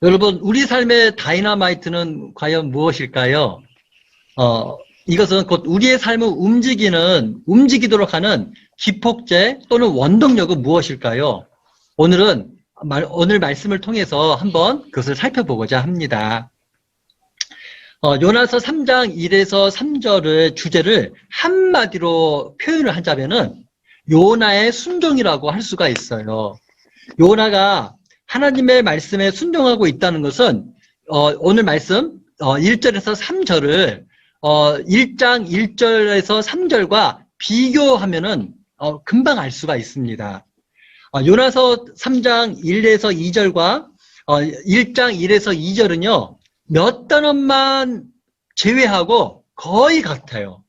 여러분, 우리 삶의 다이너마이트는 과연 무엇일까요? 이것은 곧 우리의 삶을 움직이도록 하는 기폭제 또는 원동력은 무엇일까요? 오늘 말씀을 통해서 한번 그것을 살펴보고자 합니다. 요나서 3장 1에서 3절의 주제를 한마디로 표현을 하자면은 요나의 순종이라고 할 수가 있어요. 요나가 하나님의 말씀에 순종하고 있다는 것은 오늘 말씀 1절에서 3절을 1장 1절에서 3절과 비교하면은 금방 알 수가 있습니다. 요나서 3장 1에서 2절과 1장 1에서 2절은요. 몇 단어만 제외하고 거의 같아요.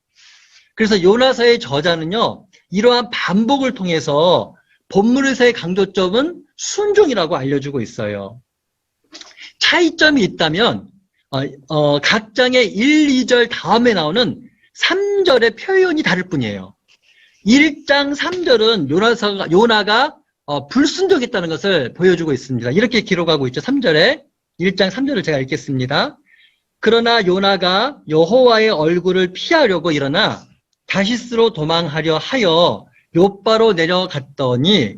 그래서 요나서의 저자는요. 이러한 반복을 통해서 본문에서의 강조점은 순종이라고 알려주고 있어요. 차이점이 있다면 각 장의 1, 2절 다음에 나오는 3절의 표현이 다를 뿐이에요. 1장 3절은 요나가 불순종했다는 것을 보여주고 있습니다. 이렇게 기록하고 있죠. 3절에 1장 3절을 제가 읽겠습니다. 그러나 요나가 여호와의 얼굴을 피하려고 일어나 다시스로 도망하려 하여 욥바로 내려갔더니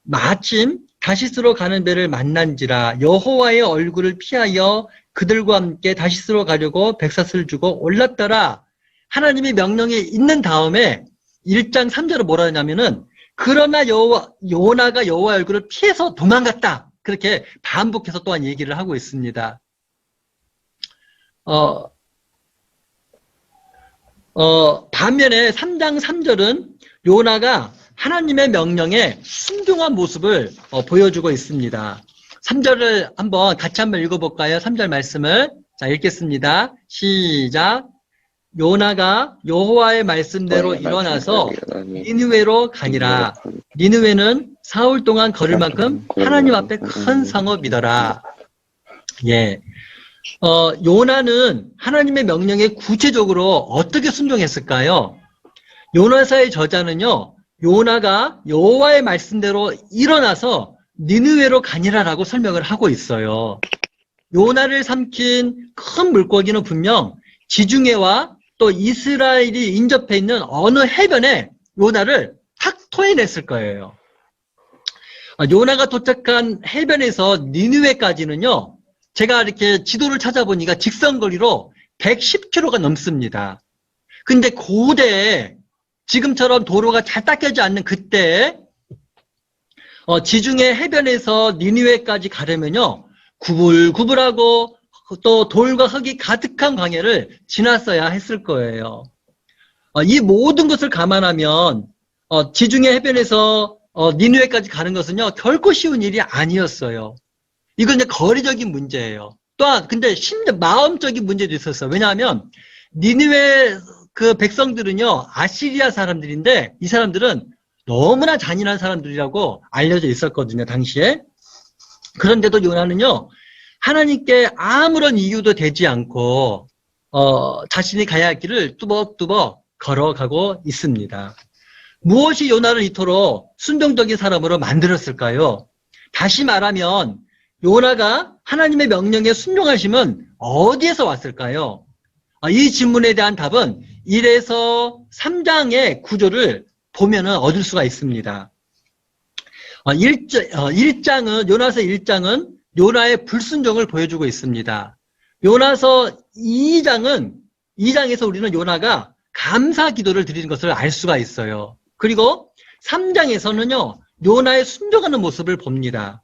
마침 다시스로 가는 배를 만난지라 여호와의 얼굴을 피하여 그들과 함께 다시스로 가려고 백삿을 주고 올랐더라. 하나님의 명령이 있는 다음에 1장 3절을 뭐라 하냐면은 그러나 요나가 여호와의 얼굴을 피해서 도망갔다. 그렇게 반복해서 또한 얘기를 하고 있습니다. 반면에 3장 3절은 요나가 하나님의 명령에 순종한 모습을 보여주고 있습니다. 3절을 같이 한번 읽어볼까요? 3절 말씀을. 자, 읽겠습니다. 시작. 요나가 여호와의 말씀대로 일어나서 니느웨로 가니라. 니느웨는 사흘 동안 걸을 만큼 하나님 앞에 큰 성읍이더라. 예. 요나는 하나님의 명령에 구체적으로 어떻게 순종했을까요? 요나서의 저자는요, 요나가 여호와의 말씀대로 일어나서 니느웨로 가니라라고 설명을 하고 있어요. 요나를 삼킨 큰 물고기는 분명 지중해와 또 이스라엘이 인접해 있는 어느 해변에 요나를 탁 토해냈을 거예요. 요나가 도착한 해변에서 니느웨까지는요, 제가 이렇게 지도를 찾아보니까 직선거리로 110km가 넘습니다. 근데 고대에 지금처럼 도로가 잘 닦여지지 않는 그때 지중해 해변에서 니느웨까지 가려면요, 구불구불하고 또 돌과 흙이 가득한 광야를 지났어야 했을 거예요. 이 모든 것을 감안하면 지중해 해변에서 니느웨까지 가는 것은요, 결코 쉬운 일이 아니었어요. 이건 이제 거리적인 문제예요. 또한 근데 심지어 마음적인 문제도 있었어요. 왜냐하면 니느웨 그 백성들은요, 아시리아 사람들인데 이 사람들은 너무나 잔인한 사람들이라고 알려져 있었거든요, 당시에. 그런데도 요나는요, 하나님께 아무런 이유도 되지 않고 자신이 가야 할 길을 뚜벅뚜벅 걸어가고 있습니다. 무엇이 요나를 이토록 순종적인 사람으로 만들었을까요? 다시 말하면 요나가 하나님의 명령에 순종하심은 어디에서 왔을까요? 이 질문에 대한 답은 1에서 3장의 구조를 보면 얻을 수가 있습니다. 요나서 1장은 요나의 불순종을 보여주고 있습니다. 요나서 2장에서 우리는 요나가 감사 기도를 드리는 것을 알 수가 있어요. 그리고 3장에서는요, 요나의 순종하는 모습을 봅니다.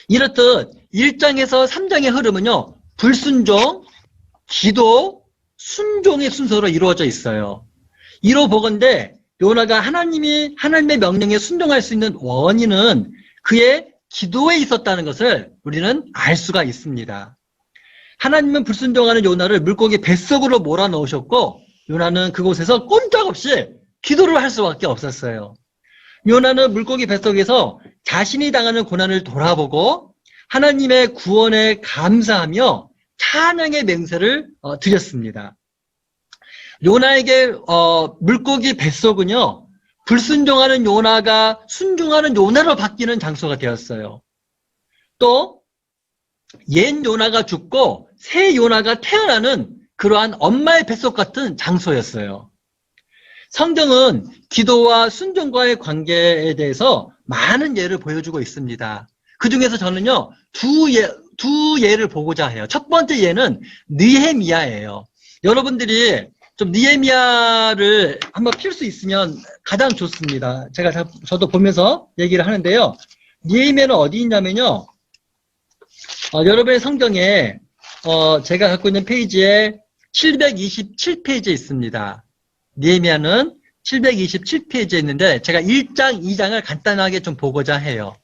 이렇듯 1장에서 3장의 흐름은요, 불순종, 기도, 순종의 순서로 이루어져 있어요. 이로 보건대 요나가 하나님의 명령에 순종할 수 있는 원인은 그의 기도에 있었다는 것을 우리는 알 수가 있습니다. 하나님은 불순종하는 요나를 물고기 뱃속으로 몰아넣으셨고 요나는 그곳에서 꼼짝없이 기도를 할 수밖에 없었어요. 요나는 물고기 뱃속에서 자신이 당하는 고난을 돌아보고 하나님의 구원에 감사하며 찬양의 맹세를 드렸습니다. 요나에게 물고기 뱃속은요, 불순종하는 요나가 순종하는 요나로 바뀌는 장소가 되었어요. 또 옛 요나가 죽고 새 요나가 태어나는 그러한 엄마의 뱃속 같은 장소였어요. 성경은 기도와 순종과의 관계에 대해서 많은 예를 보여주고 있습니다. 그 중에서 저는요, 두 예를 보고자 해요. 첫 번째 예는 느헤미야예요. 여러분들이 좀 느헤미야를 한번 필 수 있으면 가장 좋습니다. 저도 보면서 얘기를 하는데요. 느헤미야는 어디 있냐면요. 여러분의 성경에 제가 갖고 있는 페이지에 727페이지에 있습니다. 느헤미야는 727페이지에 있는데 제가 1장, 2장을 간단하게 좀 보고자 해요.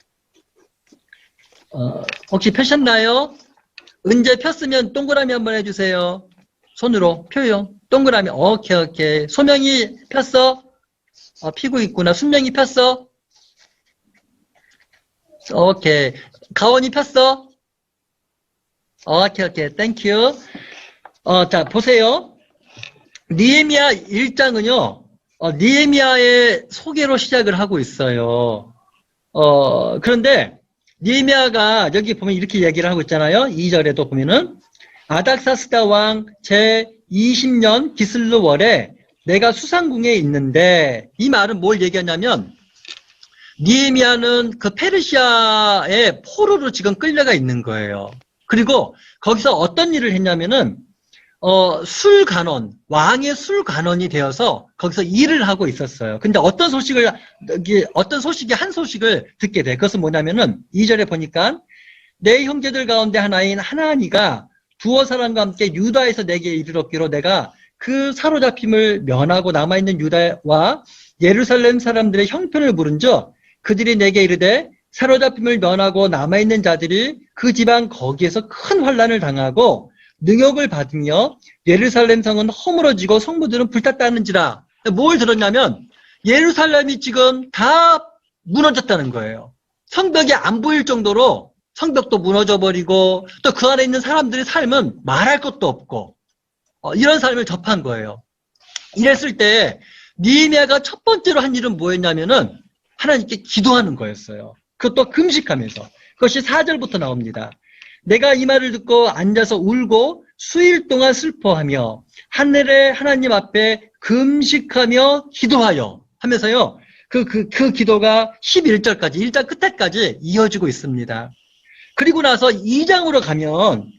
혹시 펴셨나요? 은재 폈으면 동그라미 한번 해주세요. 손으로 펴요. 동그라미. 오케이. 소명이 폈어? 피고 있구나. 순명이 폈어? 오케이. 가원이 폈어? 오케이. 땡큐. 자, 보세요. 느헤미야 1장은요, 느헤미야의 소개로 시작을 하고 있어요. 그런데, 느헤미야가 여기 보면 이렇게 얘기를 하고 있잖아요. 2절에도 보면은, 아닥사스다 왕 제20년 기슬르월에 내가 수상궁에 있는데, 이 말은 뭘 얘기하냐면, 느헤미야는 그 페르시아의 포로로 지금 끌려가 있는 거예요. 그리고 거기서 어떤 일을 했냐면은, 술간원, 왕의 술간원이 되어서 거기서 일을 하고 있었어요. 근데 어떤 소식이 한 소식을 듣게 돼. 그것은 뭐냐면은, 2절에 보니까, 내 형제들 가운데 하나인 하나니가 두어 사람과 함께 유다에서 내게 이르렀기로 내가 그 사로잡힘을 면하고 남아있는 유다와 예루살렘 사람들의 형편을 물은즉 그들이 내게 이르되 사로잡힘을 면하고 남아있는 자들이 그 지방 거기에서 큰 환난을 당하고 능욕을 받으며 예루살렘 성은 허물어지고 성부들은 불탔다는지라. 뭘 들었냐면 예루살렘이 지금 다 무너졌다는 거예요. 성벽이 안 보일 정도로 성벽도 무너져버리고 또 그 안에 있는 사람들의 삶은 말할 것도 없고 이런 삶을 접한 거예요. 이랬을 때 느헤미야가 첫 번째로 한 일은 뭐였냐면은 하나님께 기도하는 거였어요. 그것도 금식하면서. 그것이 4절부터 나옵니다. 내가 이 말을 듣고 앉아서 울고 수일 동안 슬퍼하며 하늘의 하나님 앞에 금식하며 기도하여 하면서요. 그 기도가 11절까지 1장 끝에까지 이어지고 있습니다. 그리고 나서 2장으로 가면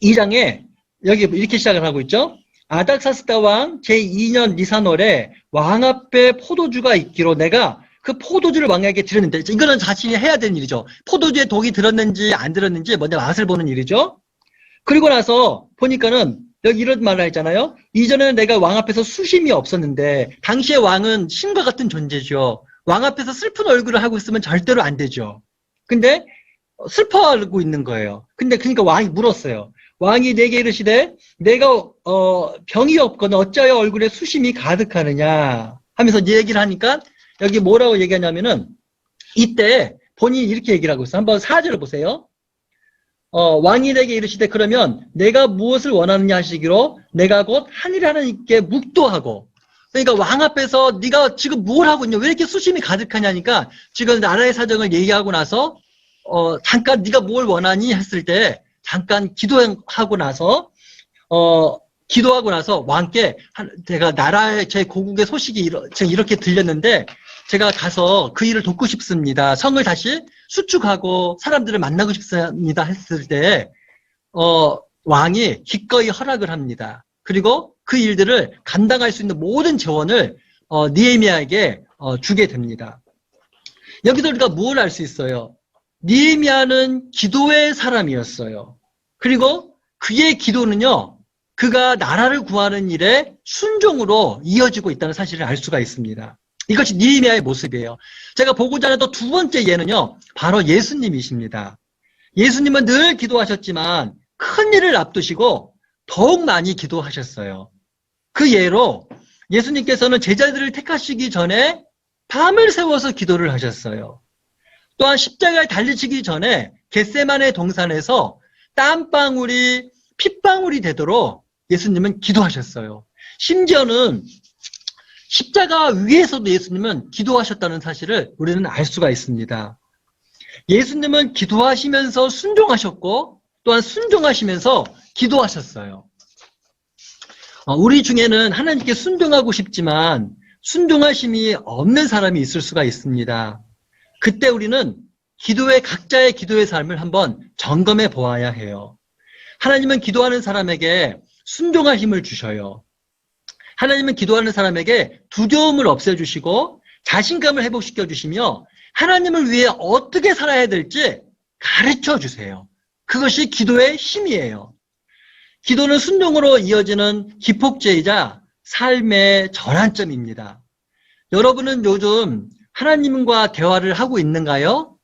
2장에 여기 이렇게 시작을 하고 있죠. 아닥사스다 왕 제2년 니산월에 왕 앞에 포도주가 있기로 내가 그 포도주를 왕에게 드렸는데 이거는 자신이 해야 되는 일이죠. 포도주에 독이 들었는지 안 들었는지 먼저 맛을 보는 일이죠. 그리고 나서 보니까는 여기 이런 말을 했잖아요. 이전에는 내가 왕 앞에서 수심이 없었는데 당시의 왕은 신과 같은 존재죠. 왕 앞에서 슬픈 얼굴을 하고 있으면 절대로 안 되죠. 근데 슬퍼하고 있는 거예요. 근데 그러니까 왕이 물었어요. 왕이 내게 이르시되 내가 병이 없거나 어찌하여 얼굴에 수심이 가득하느냐 하면서 이 얘기를 하니까 여기 뭐라고 얘기하냐면은 이때 본인이 이렇게 얘기를 하고 있어요. 한번 4절을 보세요. 왕이 내게 이르시되 그러면 내가 무엇을 원하느냐 하시기로 내가 곧 하늘의 하나님께 묵도하고 그러니까 왕 앞에서 네가 지금 뭘 하고 있냐 왜 이렇게 수심이 가득하냐니까 지금 나라의 사정을 얘기하고 나서 잠깐 네가 뭘 원하니 했을 때 잠깐 기도하고 나서 왕께 제가 나라의 제 고국의 소식이 지금 이렇게 들렸는데 제가 가서 그 일을 돕고 싶습니다. 성을 다시 수축하고 사람들을 만나고 싶습니다 했을 때 왕이 기꺼이 허락을 합니다. 그리고 그 일들을 감당할 수 있는 모든 재원을 느헤미야에게 주게 됩니다. 여기서 우리가 뭘 알 수 있어요? 느헤미야는 기도의 사람이었어요. 그리고 그의 기도는요, 그가 나라를 구하는 일에 순종으로 이어지고 있다는 사실을 알 수가 있습니다. 이것이 느헤미야의 모습이에요. 제가 보고자 하는 또 두 번째 예는요, 바로 예수님이십니다. 예수님은 늘 기도하셨지만 큰 일을 앞두시고 더욱 많이 기도하셨어요. 그 예로 예수님께서는 제자들을 택하시기 전에 밤을 새워서 기도를 하셨어요. 또한 십자가에 달리시기 전에 겟세마네 동산에서 땀방울이 핏방울이 되도록 예수님은 기도하셨어요. 심지어는 십자가 위에서도 예수님은 기도하셨다는 사실을 우리는 알 수가 있습니다. 예수님은 기도하시면서 순종하셨고 또한 순종하시면서 기도하셨어요. 우리 중에는 하나님께 순종하고 싶지만 순종하심이 없는 사람이 있을 수가 있습니다. 그때 우리는 각자의 기도의 삶을 한번 점검해 보아야 해요. 하나님은 기도하는 사람에게 순종할 힘을 주셔요. 하나님은 기도하는 사람에게 두려움을 없애주시고 자신감을 회복시켜 주시며 하나님을 위해 어떻게 살아야 될지 가르쳐 주세요. 그것이 기도의 힘이에요. 기도는 순종으로 이어지는 기폭제이자 삶의 전환점입니다. 여러분은 요즘 하나님과 대화를 하고 있는가요?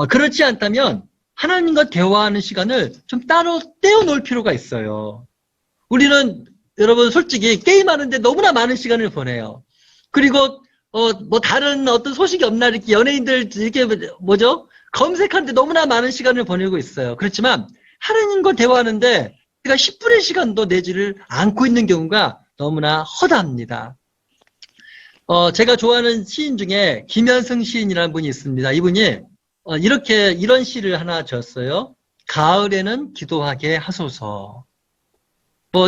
그렇지 않다면 하나님과 대화하는 시간을 좀 따로 떼어놓을 필요가 있어요. 우리는 여러분 솔직히 게임하는데 너무나 많은 시간을 보내요. 그리고 뭐 다른 어떤 소식이 없나 이렇게 연예인들 이렇게 검색하는데 너무나 많은 시간을 보내고 있어요. 그렇지만 하나님과 대화하는데 우리가 10분의 시간도 내지를 않고 있는 경우가 너무나 허다합니다. 제가 좋아하는 시인 중에 김현승 시인이라는 분이 있습니다. 이분이 이런 시를 하나 지었어요. 가을에는 기도하게 하소서.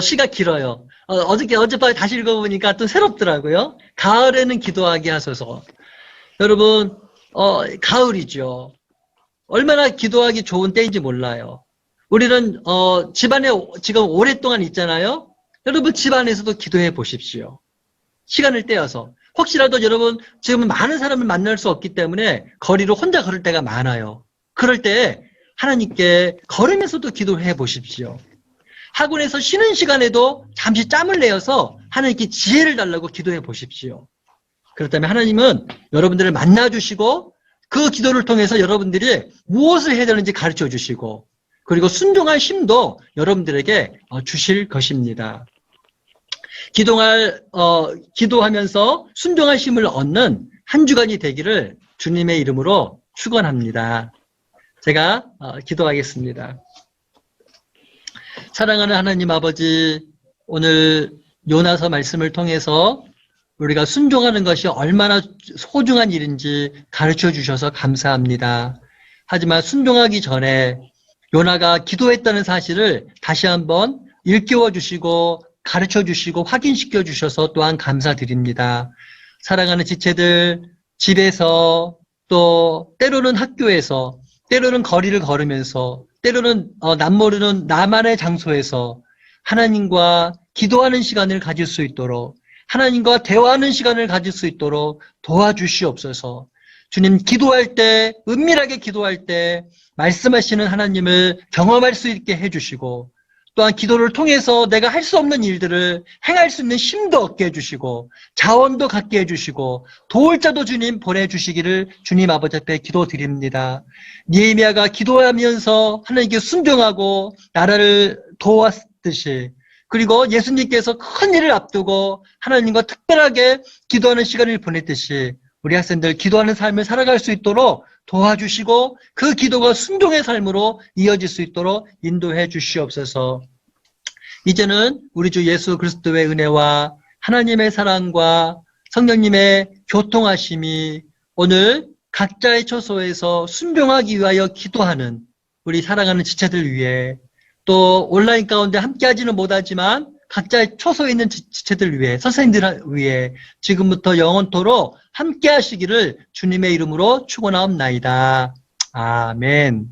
시가 길어요. 어젯밤에 다시 읽어보니까 또 새롭더라고요. 가을에는 기도하게 하소서. 여러분, 가을이죠. 얼마나 기도하기 좋은 때인지 몰라요. 우리는, 집안에 지금 오랫동안 있잖아요. 여러분, 집안에서도 기도해 보십시오. 시간을 떼어서. 혹시라도 여러분, 지금 많은 사람을 만날 수 없기 때문에 거리로 혼자 걸을 때가 많아요. 그럴 때 하나님께 걸으면서도 기도해 보십시오. 학원에서 쉬는 시간에도 잠시 짬을 내어서 하나님께 지혜를 달라고 기도해 보십시오. 그렇다면 하나님은 여러분들을 만나주시고 그 기도를 통해서 여러분들이 무엇을 해야 되는지 가르쳐 주시고 그리고 순종할 힘도 여러분들에게 주실 것입니다. 기도하면서 순종할 힘을 얻는 한 주간이 되기를 주님의 이름으로 축원합니다. 제가 기도하겠습니다. 사랑하는 하나님 아버지, 오늘 요나서 말씀을 통해서 우리가 순종하는 것이 얼마나 소중한 일인지 가르쳐 주셔서 감사합니다. 하지만 순종하기 전에 요나가 기도했다는 사실을 다시 한번 일깨워 주시고 가르쳐 주시고 확인시켜 주셔서 또한 감사드립니다. 사랑하는 지체들, 집에서 또 때로는 학교에서 때로는 거리를 걸으면서 때로는 남모르는 나만의 장소에서 하나님과 기도하는 시간을 가질 수 있도록 하나님과 대화하는 시간을 가질 수 있도록 도와주시옵소서. 주님, 기도할 때, 은밀하게 기도할 때 말씀하시는 하나님을 경험할 수 있게 해주시고 또한 기도를 통해서 내가 할 수 없는 일들을 행할 수 있는 힘도 얻게 해주시고 자원도 갖게 해주시고 도울 자도 주님 보내주시기를 주님 아버지 앞에 기도드립니다. 느헤미야가 기도하면서 하나님께 순종하고 나라를 도왔듯이 그리고 예수님께서 큰 일을 앞두고 하나님과 특별하게 기도하는 시간을 보냈듯이 우리 학생들 기도하는 삶을 살아갈 수 있도록 도와주시고 그 기도가 순종의 삶으로 이어질 수 있도록 인도해 주시옵소서. 이제는 우리 주 예수 그리스도의 은혜와 하나님의 사랑과 성령님의 교통하심이 오늘 각자의 처소에서 순종하기 위하여 기도하는 우리 사랑하는 지체들 위해 또 온라인 가운데 함께하지는 못하지만 각자의 처소에 있는 지체들 위해 선생님들 위해 지금부터 영원토록 함께 하시기를 주님의 이름으로 축원하옵나이다. 아멘.